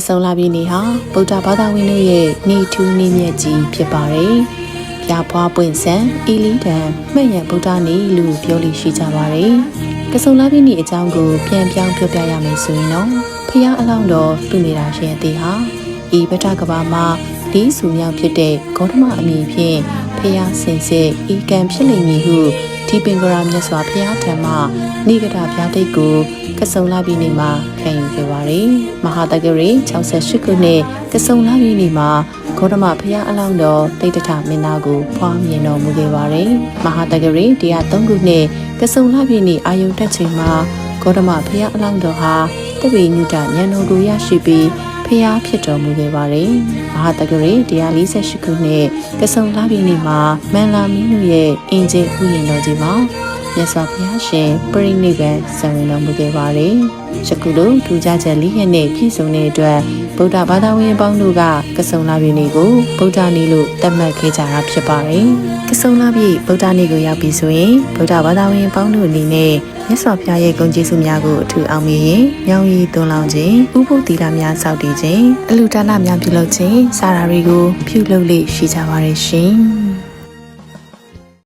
ဆုံလာပြီနေဟာဗုဒ္ဓဘာသာဝင်တို့ရဲ့နေထူးနေမြတ်ကြီးဖြစ်ပါတယ်။ပြပွားပွင့်ဆန်အီလီတန်မှတ်ရဗုဒ္ဓနေလို့ပြောလို့ရှိကြပါတယ်။ကဆုံလာပြီနေအကြောင်းကိုပြန်ပြောင်းပြောပြရမယ်ဆိုရင်တော့ဖျားအလောင်းတော်သူနေတာရှင်အသေးဟာဤဗတ္တကဘာမှာဒီစုမြောက်ဖြစ်တဲ့ဂေါတမအမည်ဖြင့်ဖျားစင်စစ်ဤကံဖြစ်လိမ့်မည်ဟုဒီပင်ကရာမြတ်စွာဘုရားထံမှနိဂဒဘုရားတိတ်ကိုကဆုံလာပြီနေမှာခံယူခဲ့ပါတယ်။မဟာတက္ကရီ68ခုနှစ်ကဆုံလာပြီနေမှာဂေါတမဘုရားအလောင်းတော်တိတ်တထမင်းသားကိုဖွားမြင်တော်မူခဲ့ပါတယ်။မဟာတက္ကရီ103ခုနှစ်ကဆုံလာပြီနေအာယုန်တက်ချိန်မှာဂေါတမဘုရားအလောင်းတော်ဟာတပိညုတဉာဏ်တော်ကိုရရှိပြီးဖျားဖြစ်တော်မူခဲ့ပါတယ်။မဟာတက္ကရီ148ခုနှစ်ကဆုံလာပြီနေမှာမန္လာမင်းတို့ရဲ့အင်ဂျင်ဥယျာဉ်တော်ကြီးမှာမြတ်စွာဘုရားရှင်ပြိဋိဘံဆံဝင်တော်မူခဲ့ပါတယ်။ယခုလိုထူးခြားချက်၄ရက်နဲ့ပြည့်စုံတဲ့အတွက်ဗုဒ္ဓဘာသာဝင်ပေါင်းတို့ကကဆုံလာပြီနေ့ကိုဗုဒ္ဓနေ့လို့သတ်မှတ်ခဲ့ကြတာဖြစ်ပါတယ်။ကဆုံလာပြီဗုဒ္ဓနေ့ကိုရောက်ပြီဆိုရင်ဗုဒ္ဓဘာသာဝင်ပေါင်းတို့အနေနဲ့မြတ်စွာဘုရားရဲ့ဂုဏ်ကျေးဇူးများကိုအထူးအောင်မြင်ရင်ညောင်ရီသွန်လောင်းခြင်းဥပုသ်သီလများစောင့်တည်ခြင်းအလှူဒါနများပြုလုပ်ခြင်းစတာတွေကိုပြုလုပ်လေ့ရှိကြပါရဲ့ရှင်။